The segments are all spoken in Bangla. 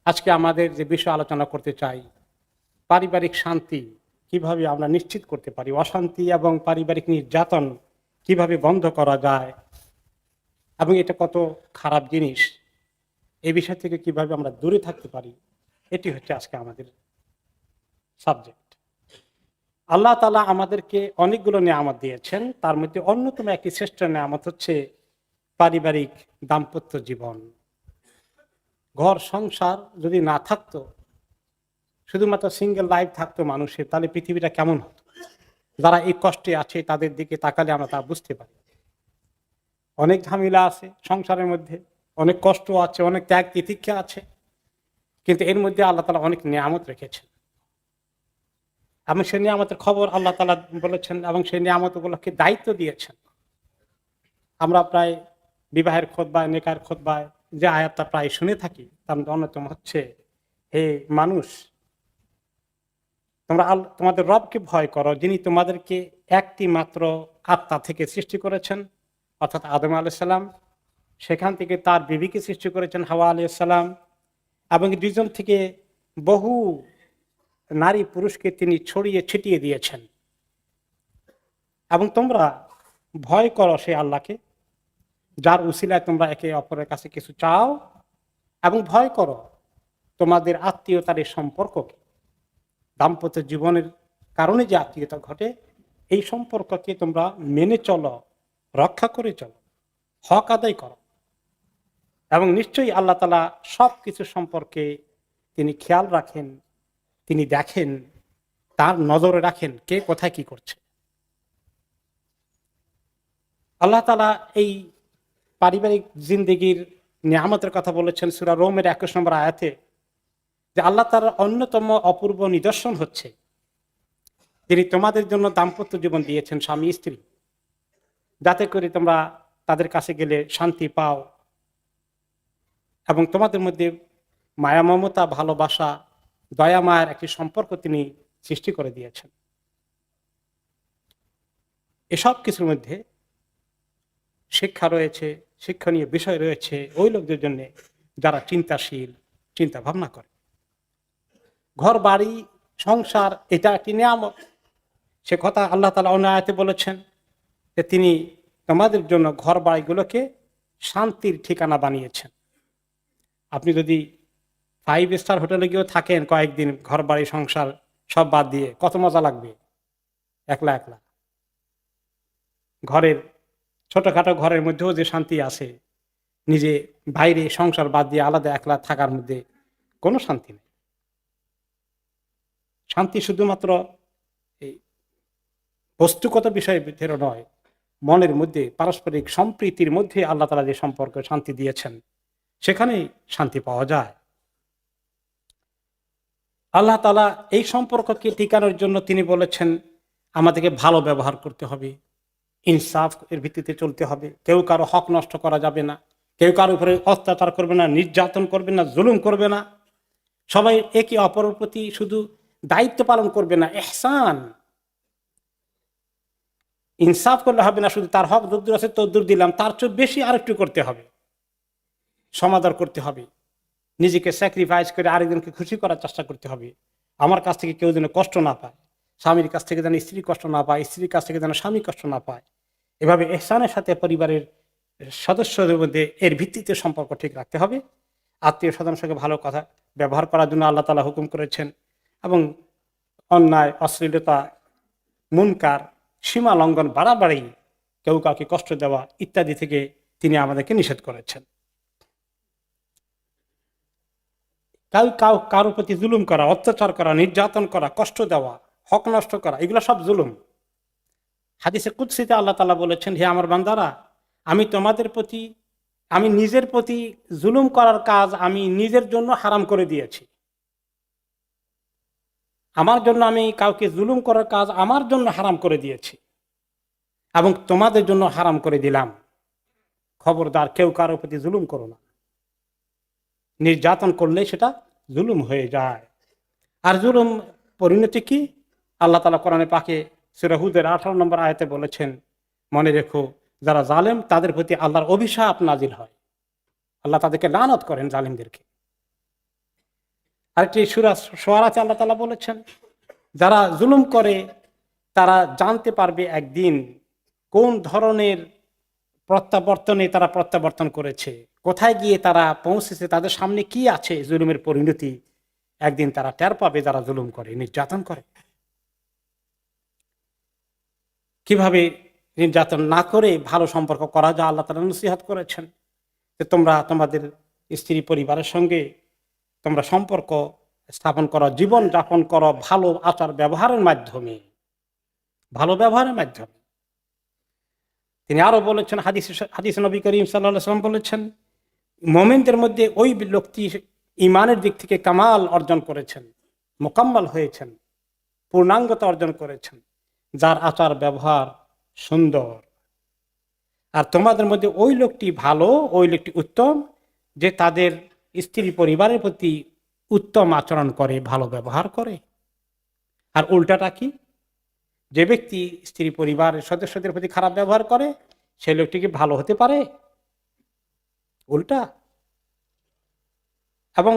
আজকে আমাদের যে বিষয় আলোচনা করতে চাই, পারিবারিক শান্তি কিভাবে আমরা নিশ্চিত করতে পারি, অশান্তি এবং পারিবারিক নির্যাতন কিভাবে বন্ধ করা যায় এবং এটা কত খারাপ জিনিস, এই বিষয় থেকে কিভাবে আমরা দূরে থাকতে পারি, এটি হচ্ছে আজকে আমাদের সাবজেক্ট। আল্লাহ তাআলা আমাদেরকে অনেকগুলো নিয়ামত দিয়েছেন, তার মধ্যে অন্যতম একটি শ্রেষ্ঠ নিয়ামত হচ্ছে পারিবারিক দাম্পত্য জীবন। ঘর সংসার যদি না থাকতো, শুধুমাত্র সিঙ্গেল লাইফ থাকতো মানুষের, তাহলে পৃথিবীটা কেমন হতো? যারা এই কষ্টে আছে তাদের দিকে তাকালে আমরা তা বুঝতে পারি। অনেক ঝামেলা আছে সংসারের মধ্যে, অনেক কষ্ট আছে, অনেক ত্যাগ তিতিক্ষা আছে, কিন্তু এর মধ্যে আল্লাহ তাআলা অনেক নিয়ামত রেখেছেন এবং সেই নিয়ামতের খবর আল্লাহ তাআলা বলেছেন এবং সেই নিয়ামতগুলোকে দায়িত্ব দিয়েছেন। আমরা প্রায় বিবাহের খুতবায়, নেকার খুতবায় যে আয়াতটা প্রায় শুনে থাকি, তার মধ্যে অন্যতম হচ্ছে, হে মানুষ, তোমরা তোমাদের রবকে ভয় করো, যিনি তোমাদেরকে একটি মাত্র আত্মা থেকে সৃষ্টি করেছেন, অর্থাৎ আদম আলাইহিস সালাম। সেখান থেকে তার বিবিকে সৃষ্টি করেছেন, হাওয়া আলাইহিস সালাম, এবং দুজন থেকে বহু নারী পুরুষকে তিনি ছড়িয়ে ছিটিয়ে দিয়েছেন। এবং তোমরা ভয় করো সেই আল্লাহকে, যার উসিলায় তোমরা একে অপরের কাছে কিছু চাও, এবং ভয় করো তোমাদের আত্মীয়তার এই সম্পর্ককে। দাম্পত্য জীবনের কারণে যে আত্মীয়তা ঘটে, এই সম্পর্ককে তোমরা মেনে চলো, রক্ষা করে চলো, হক আদায় করো। এবং নিশ্চয়ই আল্লাহ তাআলা সব কিছু সম্পর্কে তিনি খেয়াল রাখেন, তিনি দেখেন, তার নজরে রাখেন কে কোথায় কি করছে। আল্লাহ তাআলা এই পারিবারিক জিন্দেগির নিয়ামতের কথা বলেছেন সূরা রোমের 21 নম্বর আয়াতে, যে আল্লাহ তাআলার অন্যতম অপূর্ব নিদর্শন হচ্ছে তিনি তোমাদের জন্য দাম্পত্য জীবন দিয়েছেন, স্বামী স্ত্রী, যাতে করে তোমরা তাদের কাছে গেলে শান্তি পাও এবং তোমাদের মধ্যে মায়া মমতা, ভালোবাসা, দয়া মায়ের একটি সম্পর্ক তিনি সৃষ্টি করে দিয়েছেন। এসব কিছুর মধ্যে শিক্ষা রয়েছে, শিক্ষণীয় বিষয় রয়েছে ওই লোকদের জন্য যারা চিন্তাশীল, চিন্তা ভাবনা করে। ঘর বাড়ি সংসার এটা একটি নিয়ামত, সে কথা আল্লাহ তাআলা অন্য আয়াতে বলেছেন যে তিনি তোমাদের জন্য ঘর বাড়িগুলোকে শান্তির ঠিকানা বানিয়েছেন। আপনি যদি 5 স্টার হোটেলে গিয়েও থাকেন কয়েকদিন, ঘর বাড়ি সংসার সব বাদ দিয়ে, কত মজা লাগবে। একলা একলা ঘরের, ছোটখাটো ঘরের মধ্যেও যে শান্তি আছে, নিজে বাইরে সংসার বাদ দিয়ে আলাদা একলা থাকার মধ্যে কোনো শান্তি নেই। শান্তি শুধুমাত্র এই বস্তুগত বিষয়ের ভিতরে নয়, মনের মধ্যে পারস্পরিক সম্প্রীতির মধ্যে আল্লাহ তাআলা যে সম্পর্ক শান্তি দিয়েছেন, সেখানেই শান্তি পাওয়া যায়। আল্লাহ তাআলা এই সম্পর্ককে টিকানোর জন্য তিনি বলেছেন আমাদেরকে ভালো ব্যবহার করতে হবে, ইনসাফ এর ভিত্তিতে চলতে হবে, কেউ কারো হক নষ্ট করা যাবে না, কেউ কারো উপরে অত্যাচার করবে না, নির্যাতন করবে না, জুলুম করবে না, সবাই একে অপরের প্রতি শুধু দায়িত্ব পালন করবে না, ইহসান, ইনসাফ করলে হবে না, শুধু তার হক যদ্দূর আছে তদ্দূর দিলাম, তার চেয়ে বেশি আরেকটু করতে হবে, সমাদর করতে হবে, নিজেকে স্যাক্রিফাইস করে আরেকজনকে খুশি করার চেষ্টা করতে হবে। আমার কাছ থেকে কেউ যেন কষ্ট না পায়, স্বামীর কাছ থেকে যেন স্ত্রী কষ্ট না পায়, স্ত্রীর কাছ থেকে যেন স্বামী কষ্ট না পায়। এভাবে ইহসানের সাথে পরিবারের সদস্যদের মধ্যে এর ভিত্তিতে সম্পর্ক ঠিক রাখতে হবে। আত্মীয় স্বজনের সঙ্গে ভালো কথা ব্যবহার করার জন্য আল্লাহ তাআলা হুকুম করেছেন, এবং অন্যায়, অশ্লীলতা, মুনকার, সীমা লঙ্ঘন, বাড়াবাড়ি, কেউ কাউকে কষ্ট দেওয়া ইত্যাদি থেকে তিনি আমাদেরকে নিষেধ করেছেন। কারোর প্রতি জুলুম করা, অত্যাচার করা, নির্যাতন করা, কষ্ট দেওয়া, হক নষ্ট করা, এগুলো সব জুলুম। হাদিসে কুদসিতে আল্লাহ তাআলা বলেছেন, হে আমার বান্দারা, আমি তোমাদের প্রতি, আমি নিজের প্রতি জুলুম করার কাজ আমি নিজের জন্য হারাম করে দিয়েছি। আমার জন্য আমি কাউকে জুলুম করার কাজ আমার জন্য হারাম করে দিয়েছি এবং তোমাদের জন্য হারাম করে দিলাম। খবরদার কেউ কারোর প্রতি জুলুম করো না। নির্যাতন করলে সেটা জুলুম হয়ে যায়। আর জুলুম পরিণতি কি? আল্লাহ তাআলা কোরআনে পাকে সূরা হুদের 18 নম্বর আয়াতে বলেছেন, মনে রেখো যারা জালেম তাদের প্রতি আল্লাহর অভিশাপ নাজিল হয়। আল্লাহ তাদেরকে লানত করেন জালিমদেরকে। আরেকটি সূরা আল্লাহ তাআলা বলেছেন, যারা জুলুম করে তারা জানতে পারবে একদিন কোন ধরনের প্রত্যাবর্তনে তারা প্রত্যাবর্তন করেছে, কোথায় গিয়ে তারা পৌঁছেছে, তাদের সামনে কি আছে জুলুমের পরিণতি। একদিন তারা টের পাবে যারা জুলুম করে, নির্যাতন করে। কিভাবে নির্যাতন না করে ভালো সম্পর্ক করা যায় আল্লাহ তাআলা নসিহত করেছেন যে তোমরা তোমাদের স্ত্রী পরিবারের সঙ্গে তোমরা সম্পর্ক স্থাপন করো, জীবন যাপন করো ভালো আচার ব্যবহারের মাধ্যমে, ভালো ব্যবহারের মাধ্যমে। তিনি আরো বলেছেন, হাদিসে নবী করিম সাল্লাল্লাহু আলাইহি ওয়াসাল্লাম বলেছেন, মুমিনদের মধ্যে ওই লোকটি ঈমানের দিক থেকে কামাল অর্জন করেছেন, মোকাম্মল হয়েছেন, পূর্ণাঙ্গতা অর্জন করেছেন, যার আচার ব্যবহার সুন্দর। আর তোমাদের মধ্যে ওই লোকটি ভালো, ওই লোকটি উত্তম, যে তাদের স্ত্রী পরিবারের প্রতি উত্তম আচরণ করে, ভালো ব্যবহার করে। আর উল্টাটা কি? যে ব্যক্তি স্ত্রী পরিবারের সদস্যদের প্রতি খারাপ ব্যবহার করে, সেই লোকটি কি ভালো হতে পারে? উল্টা। এবং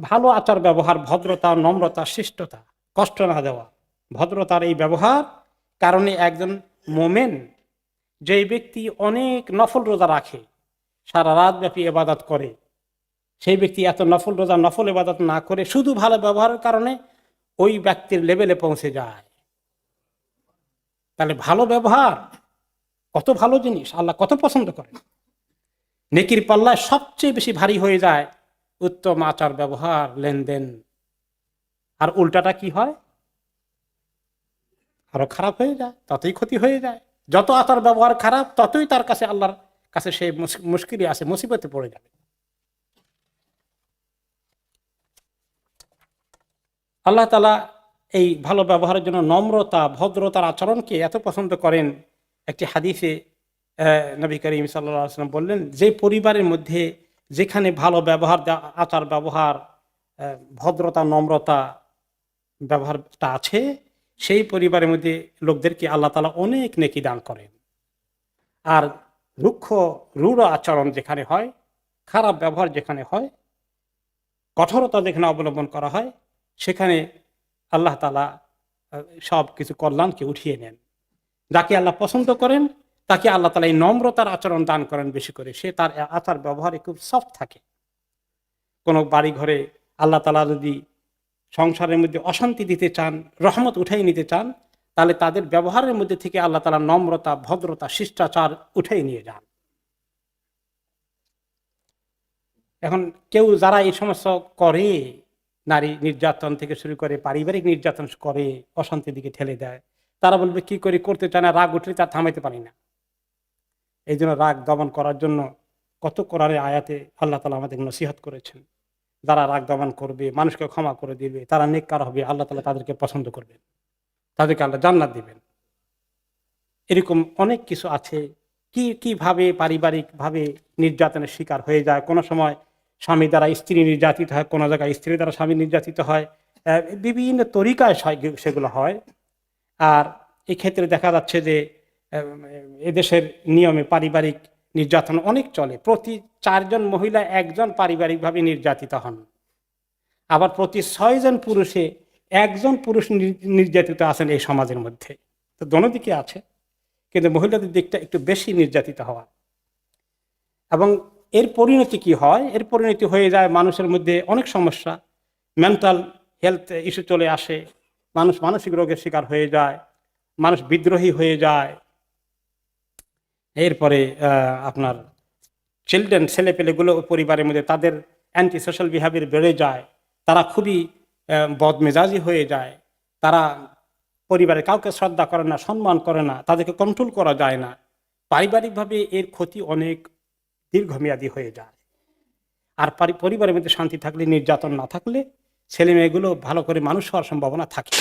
ভালো আচার ব্যবহার, ভদ্রতা, নম্রতা, শিষ্টতা, কষ্ট না দেওয়া, ভদ্রতার এই ব্যবহার কারণে একজন মোমেন, যেই ব্যক্তি অনেক নফল রোজা রাখে, সারা রাত ব্যাপী ইবাদত করে, সেই ব্যক্তি এত নফল রোজা নফল ইবাদত না করে শুধু ভালো ব্যবহারের কারণে ওই ব্যক্তির লেভেলে পৌঁছে যায়। তাহলে ভালো ব্যবহার কত ভালো জিনিস, আল্লাহ কত পছন্দ করেন। নেকির পাল্লায় সবচেয়ে বেশি ভারী হয়ে যায় উত্তম আচার ব্যবহার, লেনদেন। আর উল্টাটা কি হয়? আরো খারাপ হয়ে যায়, ততই ক্ষতি হয়ে যায়। যত আচার ব্যবহার খারাপ, ততই তার কাছে, আল্লাহর কাছে সে মুশকিলে আছে, মুসিবতে পড়ে যাবে। আল্লাহ তাআলা এই ভালো ব্যবহারের জন্য নম্রতা, ভদ্রতার আচরণকে এত পছন্দ করেন। একটি হাদিসে নবী করিম সাল্লাল্লাহু আলাইহি ওয়াসাল্লাম বললেন, যে পরিবারের মধ্যে যেখানে ভালো ব্যবহার, আচার ব্যবহার, ভদ্রতা, নম্রতা ব্যবহারটা আছে, সেই পরিবারের মধ্যে লোকদেরকে আল্লাহ তাআলা অনেক নেকি দান করেন। আর রূঢ় আচরণ যেখানে হয়, খারাপ ব্যবহার যেখানে হয়, কঠোরতা যেখানে অবলম্বন করা হয়, সেখানে আল্লাহ তাআলা সব কিছু কল্যাণকে উঠিয়ে নেন। যাকে আল্লাহ পছন্দ করেন তাকে আল্লাহ তাআলা এই নম্রতার আচরণ দান করেন বেশি করে। সে তার আচার ব্যবহারে খুব সফট থাকে। কোনো বাড়ি ঘরে আল্লাহ তাআলা যদি সংসারের মধ্যে অশান্তি দিতে চান, রহমত উঠাই নিতে চান, তাহলে তাদের ব্যবহারের মধ্যে থেকে আল্লাহ তাআলা নম্রতা, ভদ্রতা, শিষ্টাচার উঠাই নিয়ে যান। এখন কেউ যারা এই সমস্যা করে, নারী নির্যাতন থেকে শুরু করে পারিবারিক নির্যাতন করে, অশান্তির দিকে ঠেলে দেয়, তারা বলবে কি করে, করতে চায় না, রাগ উঠলে তার থামাইতে পারি না। এই জন্য রাগ দমন করার জন্য কত কোরআনের আয়াতে আল্লাহ তাআলা আমাদের নসিহত করেছেন। যারা রাগ দমন করবে, মানুষকে ক্ষমা করে দিবে, তারা নেককার হবে, আল্লাহ তাআলা তাদেরকে পছন্দ করবেন, তাদেরকে আল্লাহ জান্নাত দিবেন। এরকম অনেক কিছু আছে। কিভাবে পারিবারিক ভাবে নির্যাতনের শিকার হয়ে যায়। কোনো সময় স্বামী দ্বারা স্ত্রী নির্যাতিত হয়, কোনো জায়গায় স্ত্রী দ্বারা স্বামী নির্যাতিত হয়, বিভিন্ন তরিকায় সেগুলো হয়। আর এক্ষেত্রে দেখা যাচ্ছে যে এদেশের নিয়মে পারিবারিক নির্যাতন অনেক চলে। প্রতি 4 জন মহিলা 1 জন পারিবারিকভাবে নির্যাতিত হন। আবার প্রতি 6 জন পুরুষে 1 জন পুরুষ নির্যাতিত আছেন এই সমাজের মধ্যে। তো দোনো দিকে আছে, কিন্তু মহিলাদের দিকটা একটু বেশি নির্যাতিত হওয়া। এবং এর পরিণতি কি হয়? এর পরিণতি হয়ে যায় মানুষের মধ্যে অনেক সমস্যা, মেন্টাল হেলথ ইস্যু চলে আসে, মানুষ মানসিক রোগের শিকার হয়ে যায়, মানুষ বিদ্রোহী হয়ে যায়। এরপরে আপনার ছেলেপেলেগুলো পরিবারের মধ্যে তাদের অ্যান্টি সোশ্যাল বিহেভিয়ার বেড়ে যায়, তারা খুবই বদমেজাজি হয়ে যায়, তারা পরিবারের কাউকে শ্রদ্ধা করে না, সম্মান করে না, তাদেরকে কন্ট্রোল করা যায় না। পারিবারিকভাবে এর ক্ষতি অনেক দীর্ঘমেয়াদী হয়ে যায়। আর পরিবারের মধ্যে শান্তি থাকলে, নির্যাতন না থাকলে ছেলে মেয়েগুলো ভালো করে মানুষ হওয়ার সম্ভাবনা থাকে।